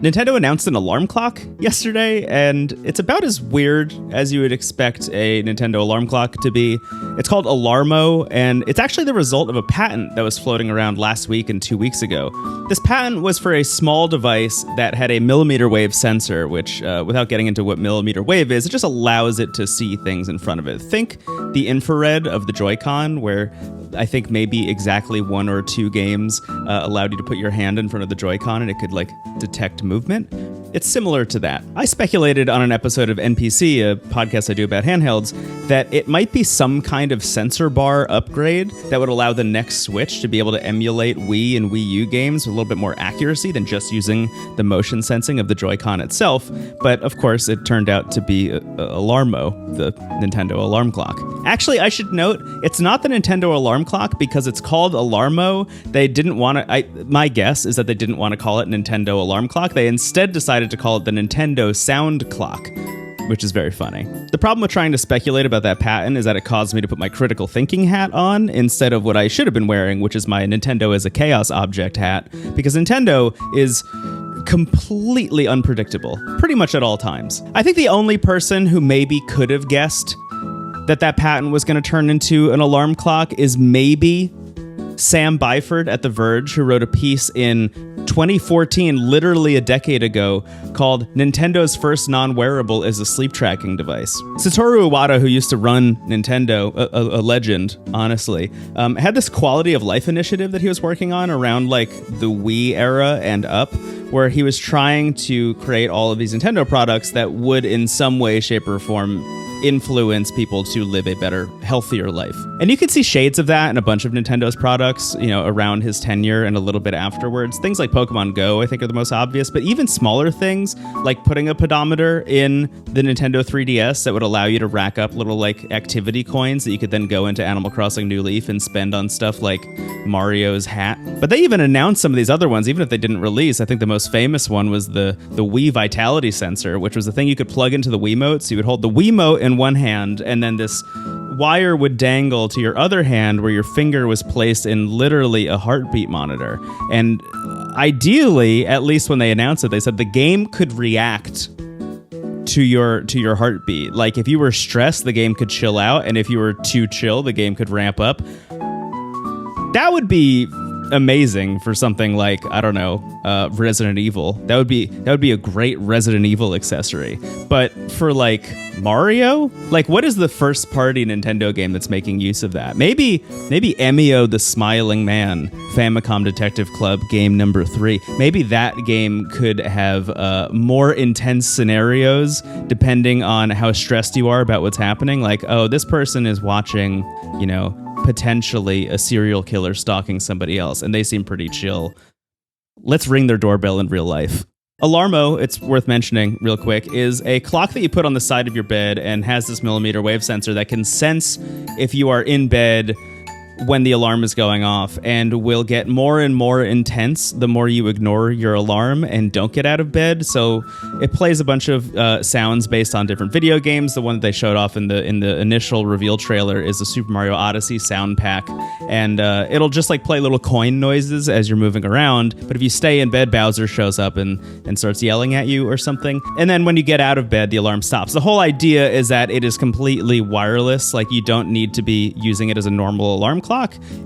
Nintendo announced an alarm clock yesterday, and it's about as weird as you would expect a Nintendo alarm clock to be. It's called Alarmo, and it's actually the result of a patent that was floating around last week and 2 weeks ago. This patent was for a small device that had a millimeter wave sensor, which, without getting into what millimeter wave is, it just allows it to see things in front of it. Think the infrared of the Joy-Con, where I think maybe exactly 1 or 2 games allowed you to put your hand in front of the Joy-Con and it could detect movement. It's similar to that. I speculated on an episode of NPC, a podcast I do about handhelds, that it might be some kind of sensor bar upgrade that would allow the next Switch to be able to emulate Wii and Wii U games with a little bit more accuracy than just using the motion sensing of the Joy-Con itself. But of course, it turned out to be Alarmo, the Nintendo alarm clock. Actually, I should note, it's not the Nintendo alarm clock because it's called Alarmo. They didn't want to, my guess is that they didn't want to call it Nintendo alarm clock. They instead decided to call it the Nintendo sound clock, which is very funny. The problem with trying to speculate about that patent is that it caused me to put my critical thinking hat on instead of what I should have been wearing, which is my Nintendo is a chaos object hat, because Nintendo is completely unpredictable, pretty much at all times. I think the only person who maybe could have guessed that patent was going to turn into an alarm clock is maybe Sam Byford at The Verge, who wrote a piece in 2014, literally a decade ago, called Nintendo's First Non-Wearable is a Sleep Tracking Device. Satoru Iwata, who used to run Nintendo, a legend, honestly, had this quality of life initiative that he was working on around the Wii era and up, where he was trying to create all of these Nintendo products that would in some way, shape, or form influence people to live a better, healthier life. And you can see shades of that in a bunch of Nintendo's products, around his tenure and a little bit afterwards. Things like Pokemon Go, I think, are the most obvious, but even smaller things like putting a pedometer in the Nintendo 3DS that would allow you to rack up little activity coins that you could then go into Animal Crossing New Leaf and spend on stuff like Mario's hat. But they even announced some of these other ones, even if they didn't release. I think the most famous one was the Wii Vitality Sensor, which was the thing you could plug into the Wiimote. So you would hold the Wiimote in one hand, and then this wire would dangle to your other hand where your finger was placed in literally a heartbeat monitor. And ideally, at least when they announced it, they said the game could react to your heartbeat. Like if you were stressed, the game could chill out, and if you were too chill, the game could ramp up. That would be amazing for something like, I don't know, Resident Evil. That would be a great Resident Evil accessory. But for Mario, what is the first party Nintendo game that's making use of that? Maybe Emio the Smiling Man, Famicom Detective Club game number 3. Maybe that game could have more intense scenarios depending on how stressed you are about what's happening. This person is watching, potentially a serial killer stalking somebody else, and they seem pretty chill. Let's ring their doorbell in real life. Alarmo, it's worth mentioning real quick, is a clock that you put on the side of your bed and has this millimeter wave sensor that can sense if you are in bed when the alarm is going off, and will get more and more intense the more you ignore your alarm and don't get out of bed. So it plays a bunch of sounds based on different video games. The one that they showed off in the initial reveal trailer is the Super Mario Odyssey sound pack, and it'll just play little coin noises as you're moving around. But if you stay in bed, Bowser shows up and starts yelling at you or something. And then when you get out of bed, the alarm stops. The whole idea is that it is completely wireless. You don't need to be using it as a normal alarm clock.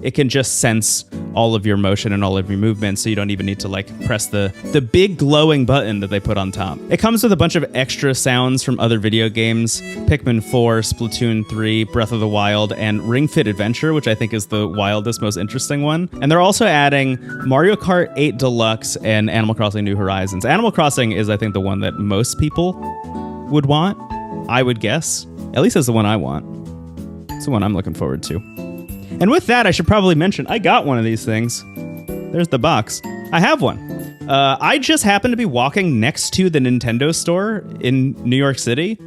It can just sense all of your motion and all of your movements, so you don't even need to press the big glowing button that they put on top. It comes with a bunch of extra sounds from other video games: Pikmin 4, Splatoon 3, Breath of the Wild, and Ring Fit Adventure, which I think is the wildest, most interesting one. And they're also adding Mario Kart 8 Deluxe and Animal Crossing New Horizons. Animal Crossing is, I think, the one that most people would want, I would guess. At least that's the one I want. It's the one I'm looking forward to. And with that, I should probably mention, I got one of these things. There's the box. I have one. I just happened to be walking next to the Nintendo store in New York City,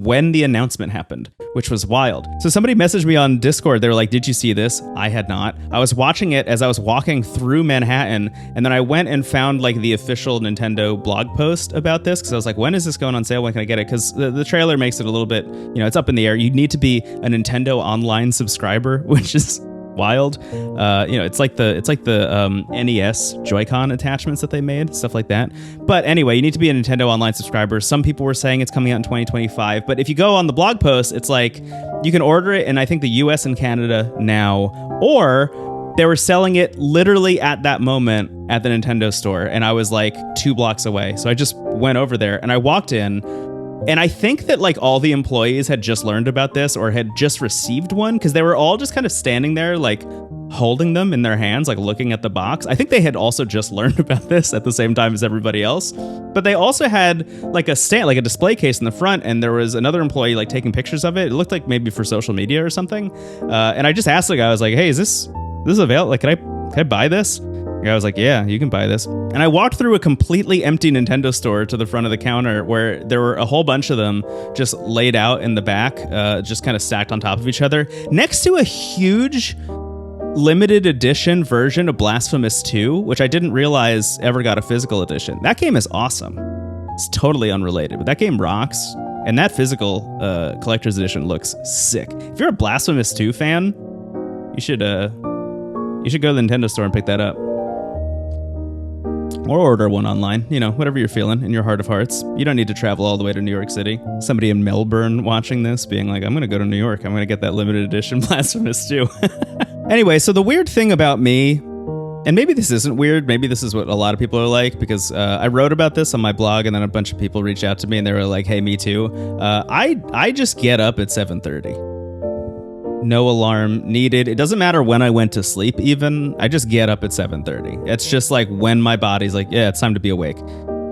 when the announcement happened, which was wild. So somebody messaged me on Discord. They were like, did you see this? I had not. I was watching it as I was walking through Manhattan, and then I went and found the official Nintendo blog post about this, because I was like, when is this going on sale? When can I get it? Because the trailer makes it a little bit, it's up in the air. You need to be a Nintendo Online subscriber, which is wild. It's like the NES Joy-Con attachments that they made, stuff like that. But anyway, you need to be a Nintendo Online subscriber. Some people were saying it's coming out in 2025, but if you go on the blog post, it's like you can order it in I think the US and Canada now, or they were selling it literally at that moment at the Nintendo store, and I was like 2 blocks away. So I just went over there and I walked in, and I think that like all the employees had just learned about this or had just received one, because they were all just kind of standing there like holding them in their hands, like looking at the box. I think they had also just learned about this at the same time as everybody else. But they also had like a stand, like a display case in the front, and there was another employee like taking pictures of it. It looked like maybe for social media or something. And I just asked the guy, I was like, hey, is this available? Like, can I buy this? The guy was like, yeah, you can buy this. And I walked through a completely empty Nintendo store to the front of the counter where there were a whole bunch of them just laid out in the back, just kind of stacked on top of each other, next to a huge limited edition version of Blasphemous 2, which I didn't realize ever got a physical edition. That game is awesome. It's totally unrelated, but that game rocks. And that physical collector's edition looks sick. If you're a Blasphemous 2 fan, you should go to the Nintendo store and pick that up. Or order one online, whatever you're feeling in your heart of hearts. You don't need to travel all the way to New York City. Somebody in Melbourne watching this being like, I'm going to go to New York. I'm going to get that limited edition Blasphemous 2. Anyway, so the weird thing about me, and maybe this isn't weird, maybe this is what a lot of people are like, because I wrote about this on my blog, and then a bunch of people reached out to me and they were like, hey, me too. I just get up at 7:30. No alarm needed. It doesn't matter when I went to sleep even. I just get up at 7:30. It's just like when my body's like, yeah, it's time to be awake.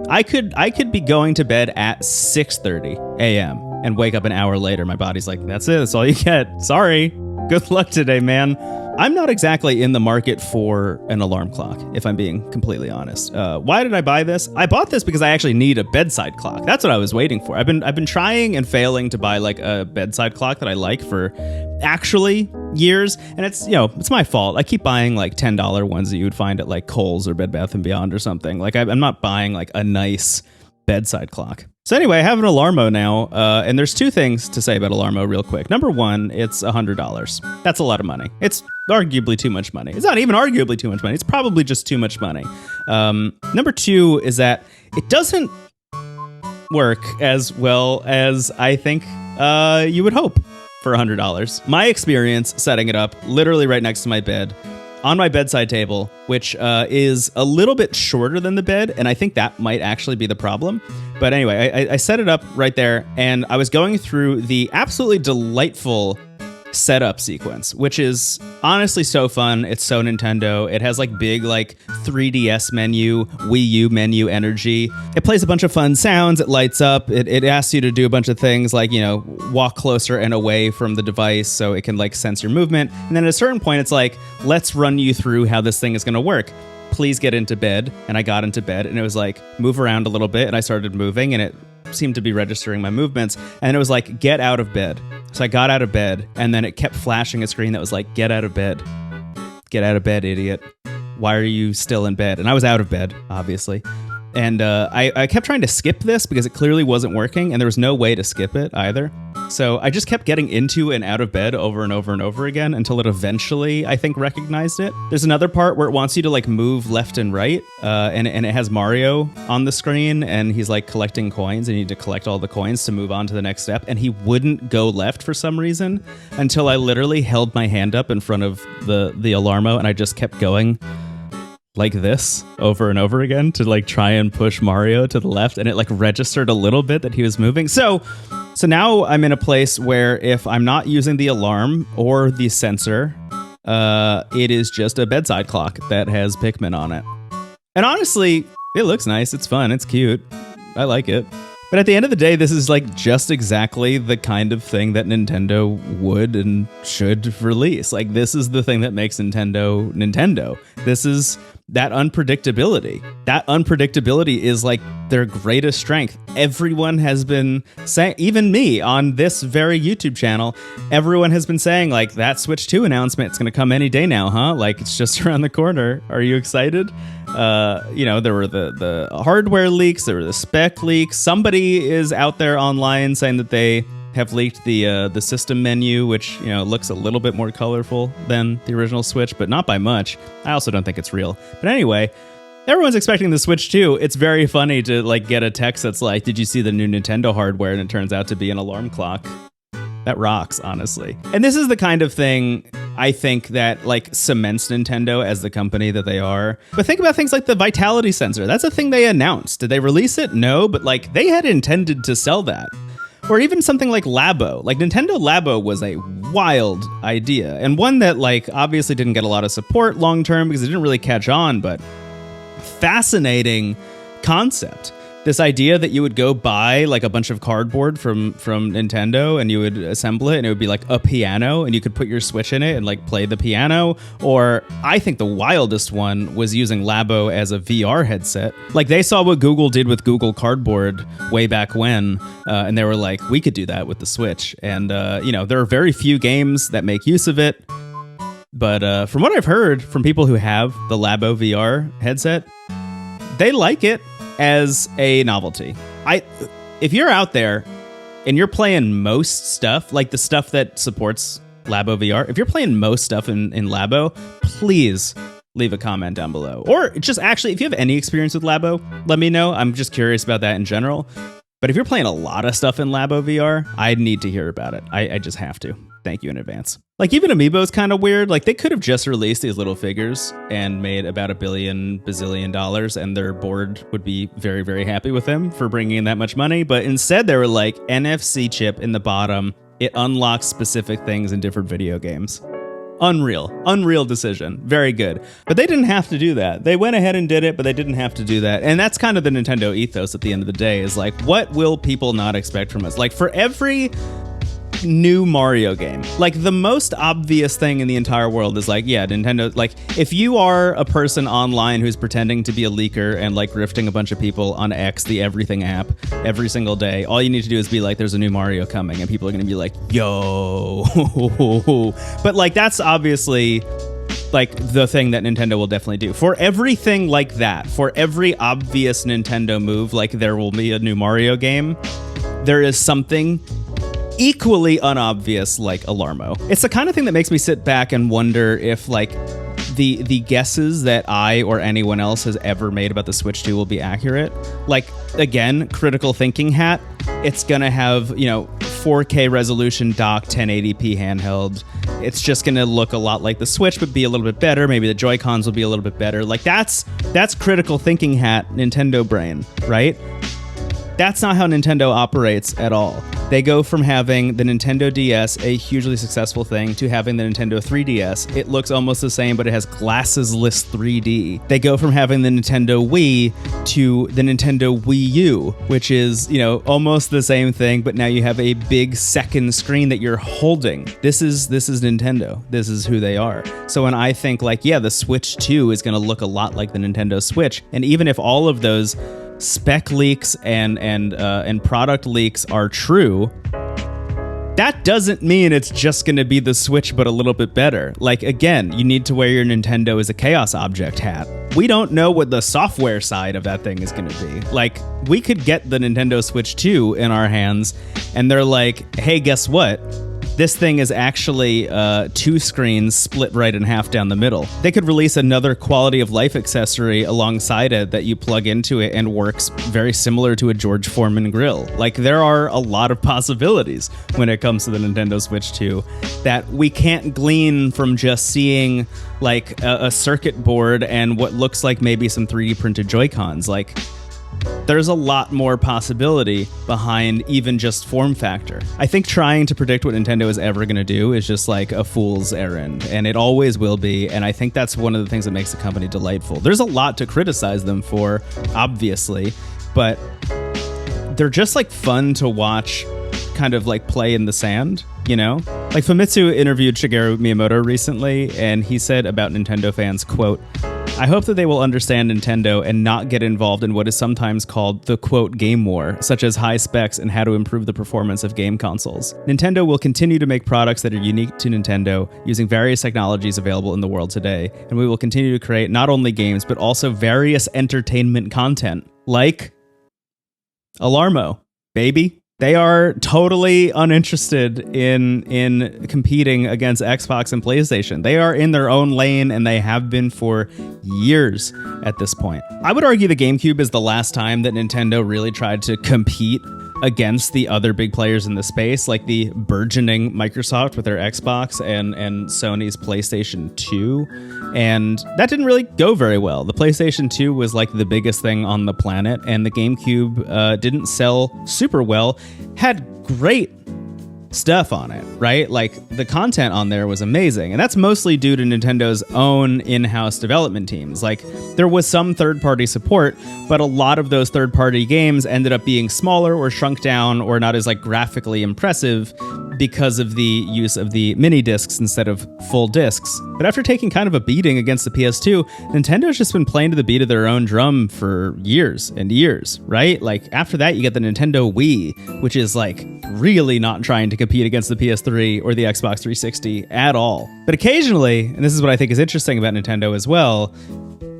I could be going to bed at 6:30 a.m. and wake up an hour later. My body's like, that's it. That's all you get. Sorry. Good luck today, man. I'm not exactly in the market for an alarm clock, if I'm being completely honest. Why did I buy this? I bought this because I actually need a bedside clock. That's what I was waiting for. I've been trying and failing to buy like a bedside clock that I like for actually years, and it's my fault. I keep buying like $10 ones that you would find at like Kohl's or Bed Bath & Beyond or something. Like I'm not buying like a nice bedside clock. So anyway, I have an Alarmo now, and there's 2 things to say about Alarmo real quick. Number 1, it's $100. That's a lot of money. It's arguably too much money. It's not even arguably too much money. It's probably just too much money. Number 2 is that it doesn't work as well as I think you would hope for $100. My experience setting it up literally right next to my bed, on my bedside table, which is a little bit shorter than the bed, and I think that might actually be the problem. But anyway, I set it up right there, and I was going through the absolutely delightful setup sequence, which is honestly so fun. It's so Nintendo. It has like big like 3DS menu, Wii U menu energy. It plays a bunch of fun sounds. It lights up. It asks you to do a bunch of things like, walk closer and away from the device so it can like sense your movement. And then at a certain point, it's like, let's run you through how this thing is going to work. Please get into bed. And I got into bed, and it was like, move around a little bit. And I started moving, and it seemed to be registering my movements. And it was like, get out of bed. So I got out of bed, and then it kept flashing a screen that was like, get out of bed. Get out of bed, idiot. Why are you still in bed? And I was out of bed, obviously. And I kept trying to skip this because it clearly wasn't working, and there was no way to skip it either. So I just kept getting into and out of bed over and over and over again until it eventually, I think, recognized it. There's another part where it wants you to like move left and right, and it has Mario on the screen, and he's like collecting coins, and you need to collect all the coins to move on to the next step. And he wouldn't go left for some reason until I literally held my hand up in front of the Alarmo, and I just kept going like this over and over again to like try and push Mario to the left, and it like registered a little bit that he was moving. So now I'm in a place where if I'm not using the alarm or the sensor, it is just a bedside clock that has Pikmin on it. And honestly, it looks nice. It's fun. It's cute. I like it. But at the end of the day, this is like just exactly the kind of thing that Nintendo would and should release. Like, this is the thing that makes Nintendo Nintendo. This is that unpredictability. That unpredictability is like their greatest strength. Everyone has been saying, even me on this very YouTube channel, everyone has been saying like, that Switch 2 announcement, it's going to come any day now, huh? Like, it's just around the corner. Are you excited? There were the hardware leaks, there were the spec leaks. Somebody is out there online saying that they have leaked the system menu, which looks a little bit more colorful than the original Switch, but not by much. I also don't think it's real. But anyway, everyone's expecting the Switch 2. It's very funny to like get a text that's like, "Did you see the new Nintendo hardware?" And it turns out to be an alarm clock. That rocks, honestly. And this is the kind of thing I think that like cements Nintendo as the company that they are. But think about things like the Vitality sensor. That's a thing they announced. Did they release it? No, but like they had intended to sell that. Or even something like Labo. Like Nintendo Labo was a wild idea, and one that like obviously didn't get a lot of support long term because it didn't really catch on, but fascinating concept. This idea that you would go buy like a bunch of cardboard from Nintendo and you would assemble it and it would be like a piano and you could put your Switch in it and like play the piano. Or I think the wildest one was using Labo as a VR headset. Like they saw what Google did with Google Cardboard way back when, and they were like, we could do that with the Switch. And there are very few games that make use of it. But from what I've heard from people who have the Labo VR headset, they like it as a novelty. If you're out there and you're playing most stuff, like the stuff that supports Labo VR, if you're playing most stuff in Labo, please leave a comment down below. Or just actually, if you have any experience with Labo, let me know. I'm just curious about that in general. But if you're playing a lot of stuff in Labo VR, I need to hear about it. I just have to. Thank you in advance. Like even Amiibo's kind of weird. Like they could have just released these little figures and made about $1 bazillion and their board would be very, very happy with them for bringing in that much money. But instead they were like NFC chip in the bottom. It unlocks specific things in different video games. Unreal decision. Very good. But they didn't have to do that. They went ahead and did it, but they didn't have to do that. And that's kind of the Nintendo ethos at the end of the day is like, what will people not expect from us? Like for every new Mario game, like the most obvious thing in the entire world is like, yeah, Nintendo, like if you are a person online who's pretending to be a leaker and like grifting a bunch of people on X, the everything app, every single day, all you need to do is be like, there's a new Mario coming, and people are going to be like, yo. But like that's obviously like the thing that Nintendo will definitely do. For everything like that, for every obvious Nintendo move, like there will be a new Mario game, there is something equally unobvious like Alarmo. It's the kind of thing that makes me sit back and wonder if like the guesses that I or anyone else has ever made about the Switch 2 will be accurate. Like again, critical thinking hat. It's gonna have 4K resolution dock, 1080p handheld. It's just gonna look a lot like the Switch, but be a little bit better. Maybe the Joy-Cons will be a little bit better. Like that's critical thinking hat Nintendo brain, right? That's not how Nintendo operates at all. They go from having the Nintendo DS, a hugely successful thing, to having the Nintendo 3DS. It looks almost the same, but it has glasses-less 3D. They go from having the Nintendo Wii to the Nintendo Wii U, which is, almost the same thing, but now you have a big second screen that you're holding. This is Nintendo. This is who they are. So when I think like, yeah, the Switch 2 is going to look a lot like the Nintendo Switch, and even if all of those spec leaks and product leaks are true, that doesn't mean it's just going to be the Switch but a little bit better. Like again, you need to wear your Nintendo as a Chaos Object hat. We don't know what the software side of that thing is going to be. Like we could get the Nintendo Switch 2 in our hands and they're like, hey, guess what? This thing is actually 2 screens split right in half down the middle. They could release another quality of life accessory alongside it that you plug into it and works very similar to a George Foreman grill. Like there are a lot of possibilities when it comes to the Nintendo Switch 2 that we can't glean from just seeing like a circuit board and what looks like maybe some 3D printed Joy-Cons. Like there's a lot more possibility behind even just form factor. I think trying to predict what Nintendo is ever going to do is just like a fool's errand, and it always will be, and I think that's one of the things that makes the company delightful. There's a lot to criticize them for, obviously, but they're just like fun to watch kind of like play in the sand, Like Famitsu interviewed Shigeru Miyamoto recently, and he said about Nintendo fans, quote, I hope that they will understand Nintendo and not get involved in what is sometimes called the, quote, game war, such as high specs and how to improve the performance of game consoles. Nintendo will continue to make products that are unique to Nintendo using various technologies available in the world today, and we will continue to create not only games, but also various entertainment content, like Alarmo, baby. They are totally uninterested in competing against Xbox and PlayStation. They are in their own lane, and they have been for years at this point. I would argue the GameCube is the last time that Nintendo really tried to compete against the other big players in the space, like the burgeoning Microsoft with their Xbox and Sony's PlayStation 2. And that didn't really go very well. The PlayStation 2 was like the biggest thing on the planet, and the GameCube didn't sell super well. Had great stuff on it, right? Like the content on there was amazing. And that's mostly due to Nintendo's own in-house development teams. Like there was some third-party support, but a lot of those third-party games ended up being smaller or shrunk down or not as like graphically impressive because of the use of the mini discs instead of full discs. But after taking kind of a beating against the PS2, Nintendo's just been playing to the beat of their own drum for years and years, right? Like after that, you get the Nintendo Wii, which is like really not trying to compete against the PS3 or the Xbox 360 at all. But occasionally, and this is what I think is interesting about Nintendo as well,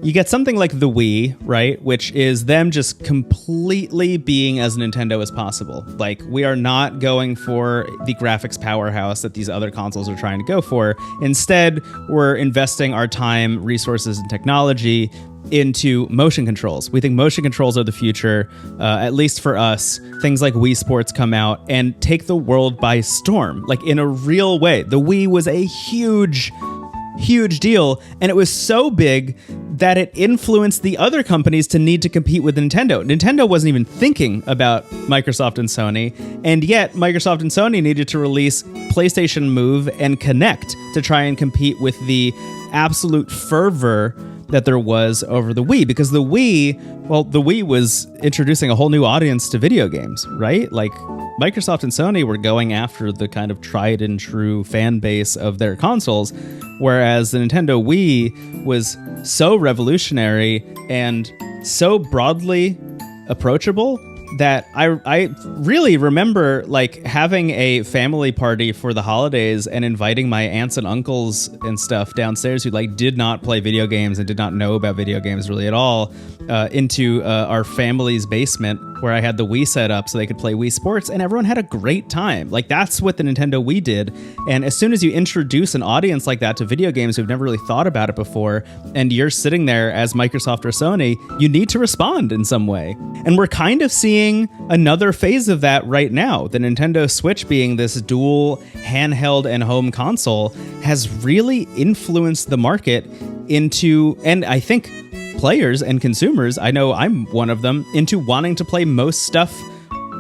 you get something like the Wii, right? Which is them just completely being as Nintendo as possible. Like, we are not going for the graphics powerhouse that these other consoles are trying to go for. Instead, we're investing our time, resources, and technology into motion controls. We think motion controls are the future, at least for us. Things like Wii Sports come out and take the world by storm, like in a real way. The Wii was a huge deal, and it was so big that it influenced the other companies to need to compete with Nintendo. Nintendo wasn't even thinking about Microsoft and Sony, and yet Microsoft and Sony needed to release PlayStation Move and Kinect to try and compete with the absolute fervor that there was over the Wii, because the Wii was introducing a whole new audience to video games, right? Like Microsoft and Sony were going after the kind of tried and true fan base of their consoles, whereas the Nintendo Wii was so revolutionary and so broadly approachable that I really remember like having a family party for the holidays and inviting my aunts and uncles and stuff downstairs who like did not play video games and did not know about video games really at all into our family's basement where I had the Wii set up so they could play Wii Sports, and everyone had a great time. Like that's what the Nintendo Wii did. And as soon as you introduce an audience like that to video games who've never really thought about it before, and you're sitting there as Microsoft or Sony, you need to respond in some way. And we're kind of seeing another phase of that right now. The Nintendo Switch, being this dual handheld and home console, has really influenced the market into, and I think players and consumers, I know I'm one of them, into wanting to play most stuff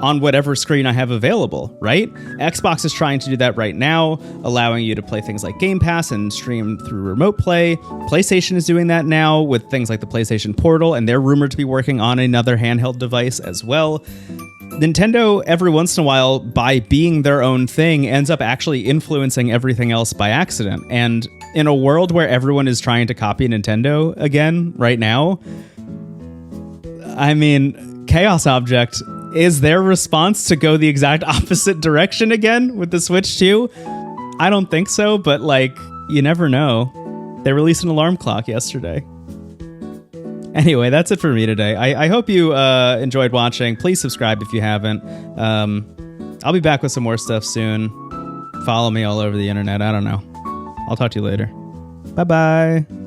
on whatever screen I have available, right? Xbox is trying to do that right now, allowing you to play things like Game Pass and stream through remote play. PlayStation is doing that now with things like the PlayStation Portal, and they're rumored to be working on another handheld device as well. Nintendo, every once in a while, by being their own thing, ends up actually influencing everything else by accident. And in a world where everyone is trying to copy Nintendo again right now, I mean, Chaos Object is their response to go the exact opposite direction again with the Switch 2? I don't think so, but like, you never know. They released an alarm clock yesterday. Anyway, that's it for me today. I hope you enjoyed watching. Please subscribe if you haven't. I'll be back with some more stuff soon. Follow me all over the internet. I don't know. I'll talk to you later. Bye-bye.